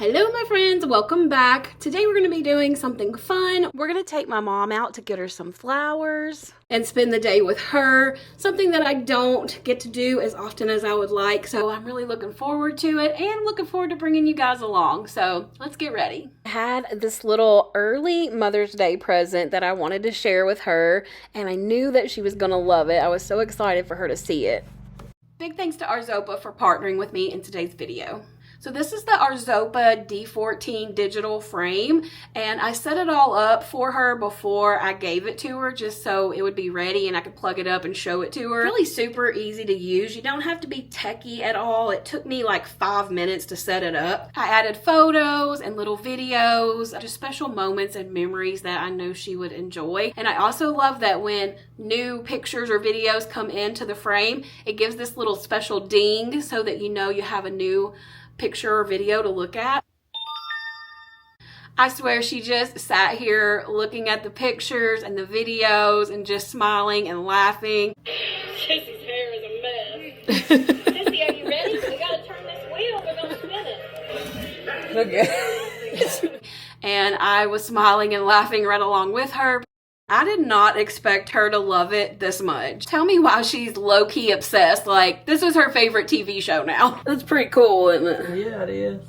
Hello my friends, welcome back. Today we're going to be doing something fun. We're going to take my mom out to get her some flowers and spend the day with her. Something that I don't get to do as often as I would like. So I'm really looking forward to it and looking forward to bringing you guys along. So let's get ready. I had this little early Mother's Day present that I wanted to share with her, and I knew that she was going to love it. I was so excited for her to see it. Big thanks to Arzopa for partnering with me in today's video. So this is the Arzopa D14 digital frame, and I set it all up for her before I gave it to her just so it would be ready and I could plug it up and show it to her. Really super easy to use. You don't have to be techie at all. It took me like 5 minutes to set it up. I added photos and little videos, just special moments and memories that I know she would enjoy. And I also love that when new pictures or videos come into the frame, it gives this little special ding so that you know you have a new picture or video to look at. I swear she just sat here looking at the pictures and the videos and just smiling and laughing. Sissy's hair is a mess. Sissy, are you ready? We gotta turn this wheel. We're gonna spin it. Okay. And I was smiling and laughing right along with her. I did not expect her to love it this much. Tell me why she's low-key obsessed. Like, this is her favorite TV show now. That's pretty cool, isn't it? Yeah, it is.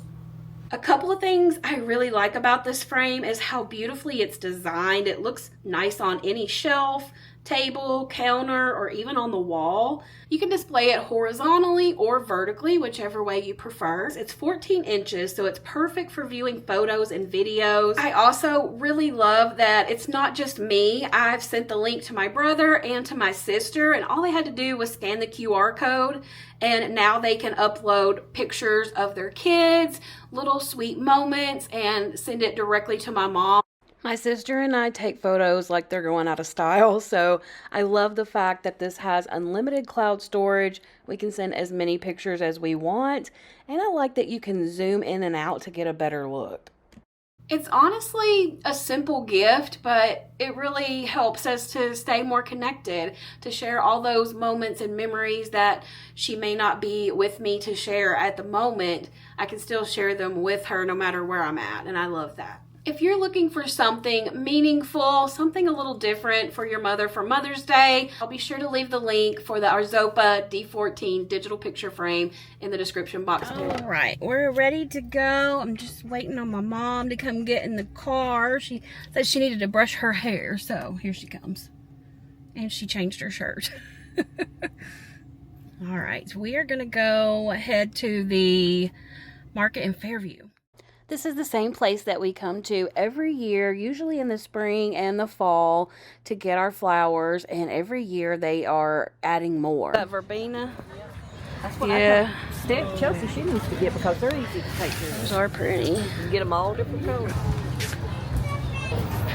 A couple of things I really like about this frame is how beautifully it's designed. It looks nice on any shelf, table, counter, or even on the wall. You can display it horizontally or vertically, whichever way you prefer. It's 14 inches, so it's perfect for viewing photos and videos. I also really love that it's not just me. I've sent the link to my brother and to my sister, and all they had to do was scan the QR code, and now they can upload pictures of their kids, little sweet moments, and send it directly to my mom. My sister and I take photos like they're going out of style, so I love the fact that this has unlimited cloud storage. We can send as many pictures as we want, and I like that you can zoom in and out to get a better look. It's honestly a simple gift, but it really helps us to stay more connected, to share all those moments and memories that she may not be with me to share at the moment. I can still share them with her no matter where I'm at, and I love that. If you're looking for something meaningful, something a little different for your mother for Mother's Day, I'll be sure to leave the link for the Arzopa D14 digital picture frame in the description box. All right, we're ready to go. I'm just waiting on my mom to come get in the car. She said she needed to brush her hair, so here she comes. And she changed her shirt. All right, so we are gonna go head to the market in Fairview. This is the same place that we come to every year, usually in the spring and the fall, to get our flowers, and every year they are adding more. That verbena? That's what Yeah. Chelsea, she needs to get because they're easy to take care of. Those are pretty. You can get them all different colors.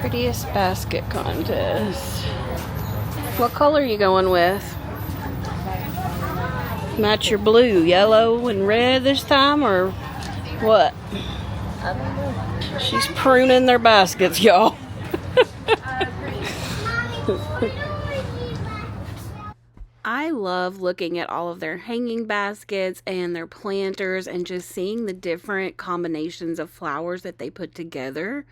Prettiest basket contest. What color are you going with? Match your blue, yellow and red this time, or what? I don't know. She's pruning their baskets, y'all. I love looking at all of their hanging baskets and their planters and just seeing the different combinations of flowers that they put together,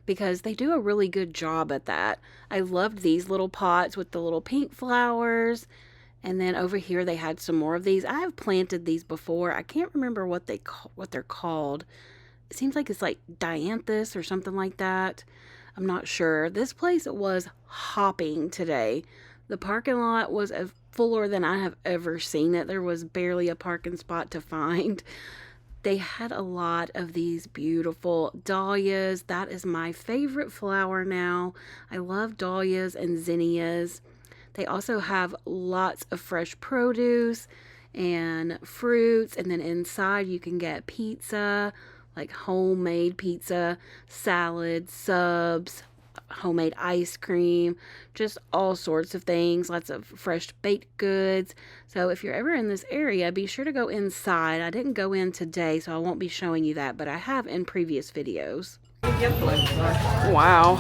because they do a really good job at that. I loved these little pots with the little pink flowers. And then over here they had some more of these. I have planted these before. I can't remember what they're called. It seems like it's like dianthus or something like that. I'm not sure. This place was hopping today. The parking lot was fuller than I have ever seen it. There was barely a parking spot to find. They had a lot of these beautiful dahlias. That is my favorite flower now. I love dahlias and zinnias. They also have lots of fresh produce and fruits. And then inside you can get pizza, like homemade pizza, salad, subs, homemade ice cream, just all sorts of things, lots of fresh baked goods. So if you're ever in this area, be sure to go inside. I didn't go in today, so I won't be showing you that, but I have in previous videos. Wow.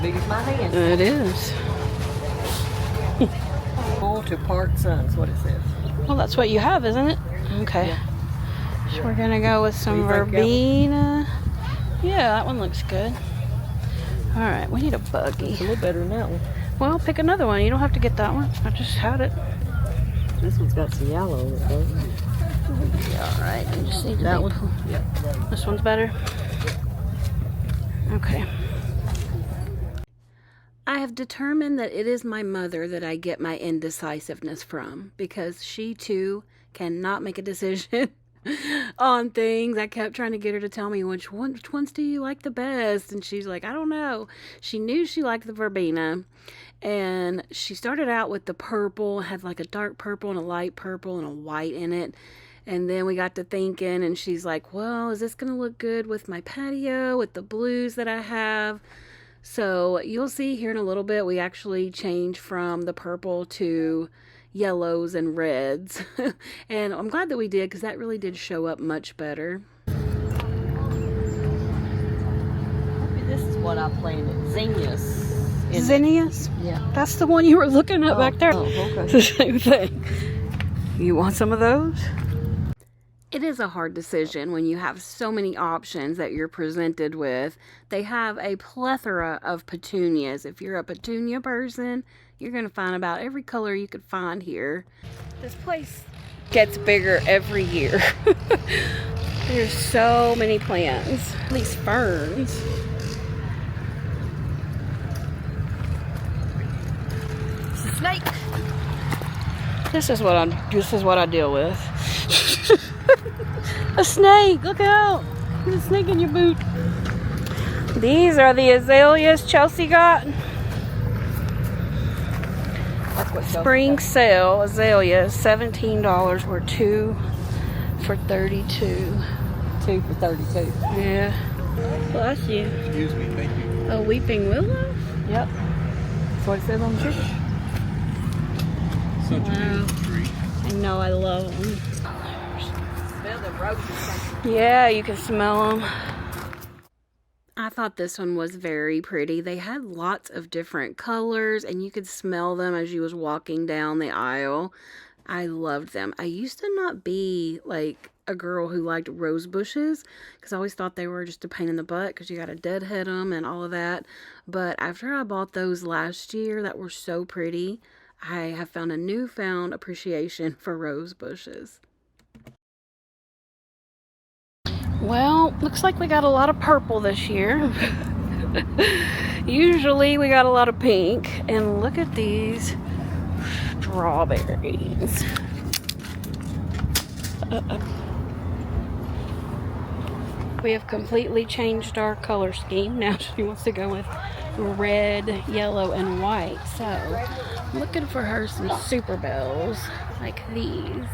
Big as my hand. It is. Full to part sun is what it says. Well, that's what you have, isn't it? Okay. Yeah. So we're gonna go with some verbena. Yeah, that one looks good. All right, we need a buggy. It's a little better than that one. Well, pick another one. You don't have to get that one. I just had it. This one's got some yellow in it, though. Yeah, all right. You just need to That one? Yeah. This one's better. Okay. I have determined that it is my mother that I get my indecisiveness from, because she too cannot make a decision on things. I kept trying to get her to tell me which ones do you like the best, and she's like, I don't know. She knew she liked the verbena, and she started out with the purple, had like a dark purple and a light purple and a white in it. And then we got to thinking, and she's like, well, is this gonna look good with my patio, with the blues that I have? So you'll see here in a little bit, we actually change from the purple to yellows and reds. And I'm glad that we did, because that really did show up much better. This is what I planted. Zinnias. Zinnias? Yeah. That's the one you were looking at back there. Oh, okay. It's the same thing. You want some of those? It is a hard decision when you have so many options that you're presented with. They have a plethora of petunias. If you're a petunia person, you're going to find about every color you could find here. This place gets bigger every year. There's so many plants. These ferns. It's a snake. This is what I deal with. A snake, look out. There's a snake in your boot. These are the azaleas Chelsea got. Spring sale azaleas, $17. We're 2 for $32. 2 for $32. Yeah. Bless you. Excuse me, thank you. A weeping willow? Yep. That's what it says on the ticket. Such a beautiful tree. I know, I love them. Smell the roses. Yeah, you can smell them. I thought this one was very pretty. They had lots of different colors, and you could smell them as you was walking down the aisle. I loved them. I used to not be like a girl who liked rose bushes, because I always thought they were just a pain in the butt because you got to deadhead them and all of that. But after I bought those last year that were so pretty, I have found a newfound appreciation for rose bushes. Well, looks like we got a lot of purple this year. Usually we got a lot of pink. And look at these strawberries. We have completely changed our color scheme. Now she wants to go with red, yellow, and white. So I'm looking for her some Super Bells like these.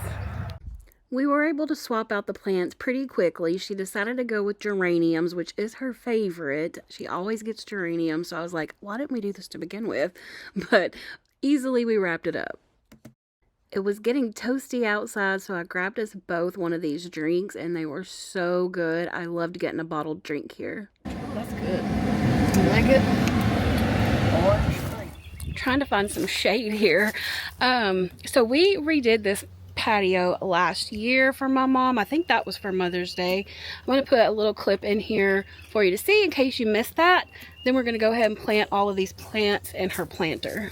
We were able to swap out the plants pretty quickly. She decided to go with geraniums, which is her favorite. She always gets geraniums, so I was like, why didn't we do this to begin with? But easily we wrapped it up. It was getting toasty outside, so I grabbed us both one of these drinks, and they were so good. I loved getting a bottled drink here. That's good. You like it? Orange. Trying to find some shade here. So we redid this patio last year for my mom. I think that was for Mother's Day. I'm going to put a little clip in here for you to see in case you missed that. Then we're going to go ahead and plant all of these plants in her planter.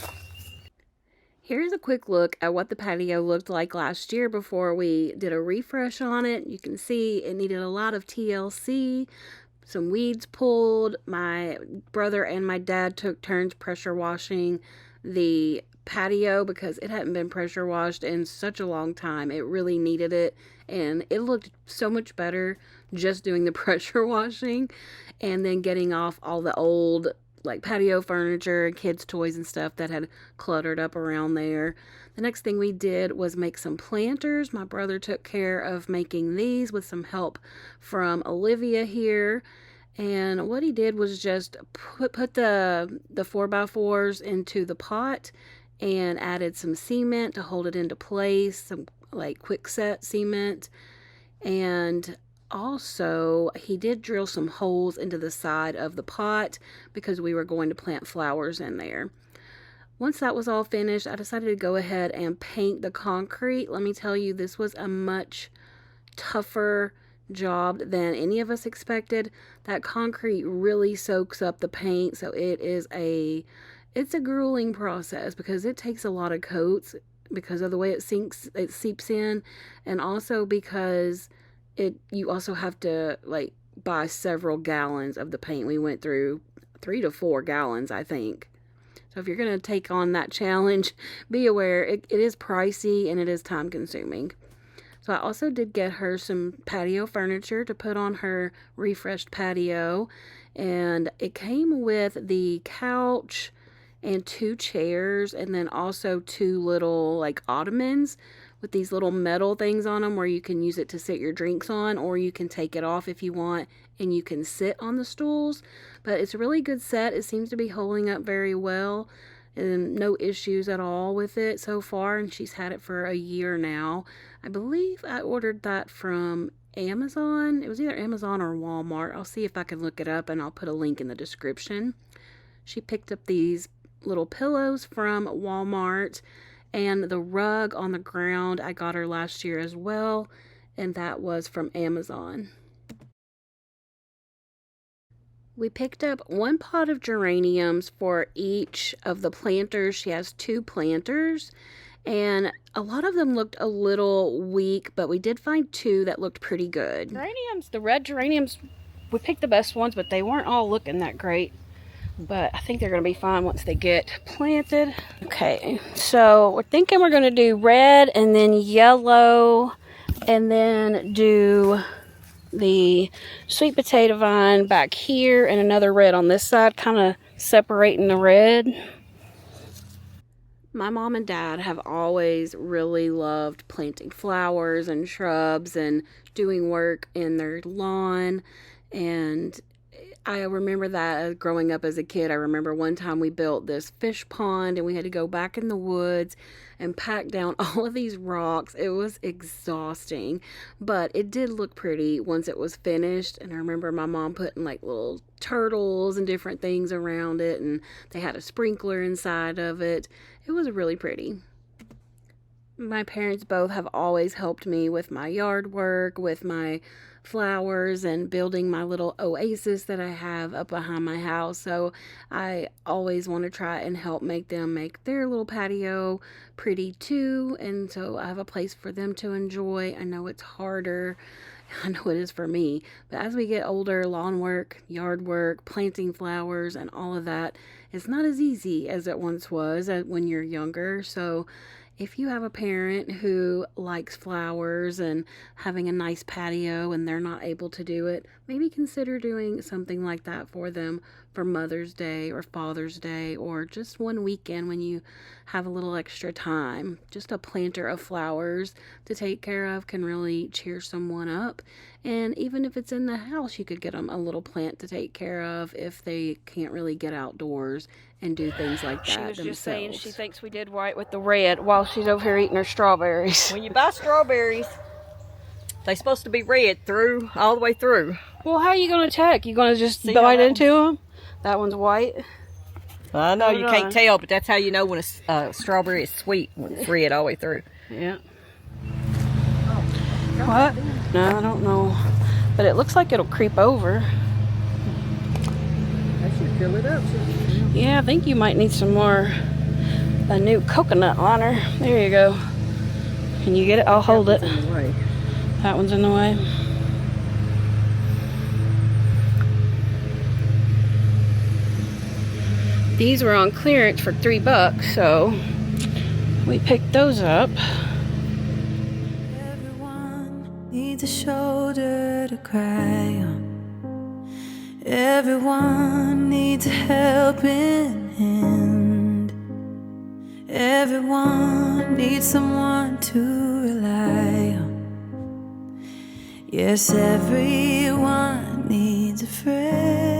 Here's a quick look at what the patio looked like last year before we did a refresh on it. You can see it needed a lot of TLC, some weeds pulled. My brother and my dad took turns pressure washing the patio because it hadn't been pressure washed in such a long time. It really needed it, and it looked so much better just doing the pressure washing and then getting off all the old like patio furniture and kids' toys and stuff that had cluttered up around there. The next thing we did was make some planters. My brother took care of making these with some help from Olivia here. And what he did was just put the 4x4s into the pot and added some cement to hold it into place, some like quick set cement. And also he did drill some holes into the side of the pot because we were going to plant flowers in there. Once that was all finished, I decided to go ahead and paint the concrete. Let me tell you, this was a much tougher job than any of us expected. That concrete really soaks up the paint, so it's a grueling process because it takes a lot of coats because of the way it seeps in, and also because you also have to like buy several gallons of the paint. We went through 3 to 4 gallons, I think. So if you're going to take on that challenge, be aware it is pricey and it is time consuming. So I also did get her some patio furniture to put on her refreshed patio. And it came with the couch and 2 chairs and then also 2 little like ottomans with these little metal things on them where you can use it to sit your drinks on, or you can take it off if you want and you can sit on the stools. But it's a really good set. It seems to be holding up very well and no issues at all with it so far, and she's had it for a year now. I believe I ordered that from Amazon. It was either Amazon or Walmart. I'll see if I can look it up and I'll put a link in the description. She picked up these little pillows from Walmart, and the rug on the ground I got her last year as well, and that was from Amazon. We picked up 1 pot of geraniums for each of the planters. She has 2 planters, and a lot of them looked a little weak, but we did find 2 that looked pretty good. Geraniums, the red geraniums, we picked the best ones, but they weren't all looking that great. But I think they're going to be fine once they get planted. Okay, so we're thinking we're going to do red and then yellow and then do the sweet potato vine back here and another red on this side, kind of separating the red. My mom and dad have always really loved planting flowers and shrubs and doing work in their lawn, and I remember that growing up as a kid. I remember one time we built this fish pond and we had to go back in the woods and pack down all of these rocks. It was exhausting, but it did look pretty once it was finished. And I remember my mom putting like little turtles and different things around it, and they had a sprinkler inside of it. It was really pretty. My parents both have always helped me with my yard work, with my flowers, and building my little oasis that I have up behind my house. So I always want to try and help make them make their little patio pretty too. And so I have a place for them to enjoy. I know it's harder. I know it is for me. But as we get older, lawn work, yard work, planting flowers, and all of that is not as easy as it once was when you're younger. So if you have a parent who likes flowers and having a nice patio and they're not able to do it, maybe consider doing something like that for them for Mother's Day or Father's Day, or just one weekend when you have a little extra time. Just a planter of flowers to take care of can really cheer someone up. And even if it's in the house, you could get them a little plant to take care of if they can't really get outdoors and do things like that She was themselves. just saying she thinks we did right with the red while she's over here eating her strawberries. When you buy strawberries, they're supposed to be red all the way through. Well, how are you going to check? You going to just See bite how that into them? That one's white. I know you Hold on. can't tell, but that's how you know when a strawberry is sweet, when it's red all the way through. Yeah. What? No, I don't know. But it looks like it'll creep over. I should fill it up. Yeah, I think you might need a new coconut liner. There you go. Can you get it? I'll hold it. That one's in the way. These were on clearance for $3, so we picked those up. Everyone needs a shoulder to cry on. Everyone needs a helping hand. Everyone needs someone to rely on. Yes, everyone needs a friend.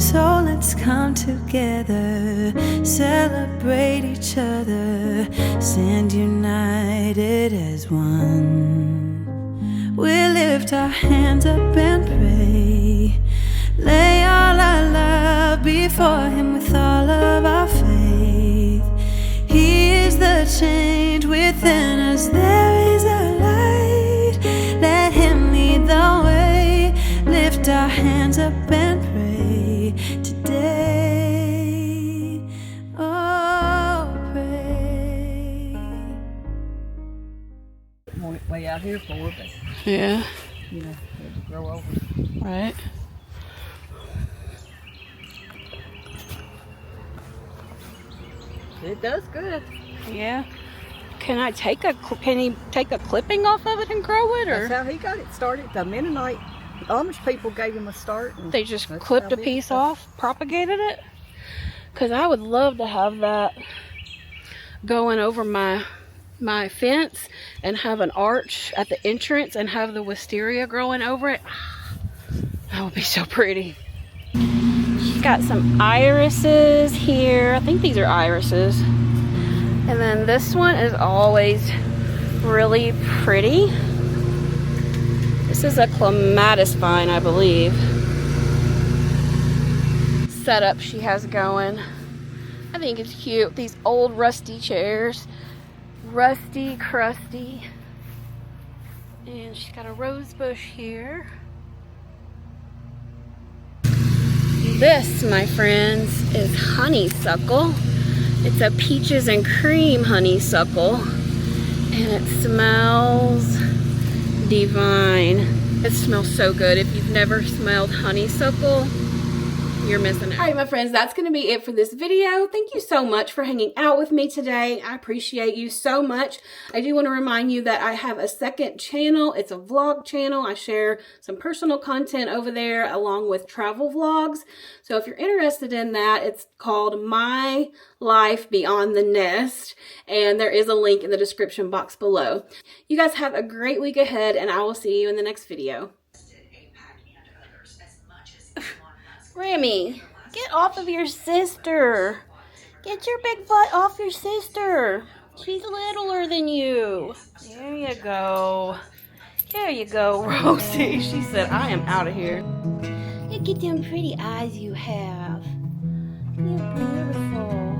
So let's come together, celebrate each other, stand united as one. We lift our hands up and pray, lay all our love before Him with all a change within us. There is a light. Let him lead the way. Lift our hands up and pray today. Oh, pray. Want it way out here for it, but Yeah. you know, it'll grow over. Right. It does good. Yeah. Can he take a clipping off of it and grow it, or That's how he got it started. The Mennonite Amish people gave him a start. And they just that's clipped how a piece it- off, propagated it? Because I would love to have that going over my fence and have an arch at the entrance and have the wisteria growing over it. That would be so pretty. She's got some irises here. I think these are irises. And then this one is always really pretty. This is a clematis vine, I believe. Setup she has going. I think it's cute. These old rusty chairs. Rusty, crusty. And she's got a rose bush here. This, my friends, is honeysuckle. It's a peaches and cream honeysuckle. And it smells divine. It smells so good. If you've never smelled honeysuckle, you're missing out. All right, my friends, that's going to be it for this video. Thank you so much for hanging out with me today. I appreciate you so much. I do want to remind you that I have a second channel. It's a vlog channel. I share some personal content over there along with travel vlogs. So if you're interested in that, it's called My Life Beyond the Nest. And there is a link in the description box below. You guys have a great week ahead, and I will see you in the next video. Remy, get off of your sister. Get your big butt off your sister. She's littler than you. There you go. There you go, Rosie. She said, I am out of here. Look at them pretty eyes you have. You're beautiful.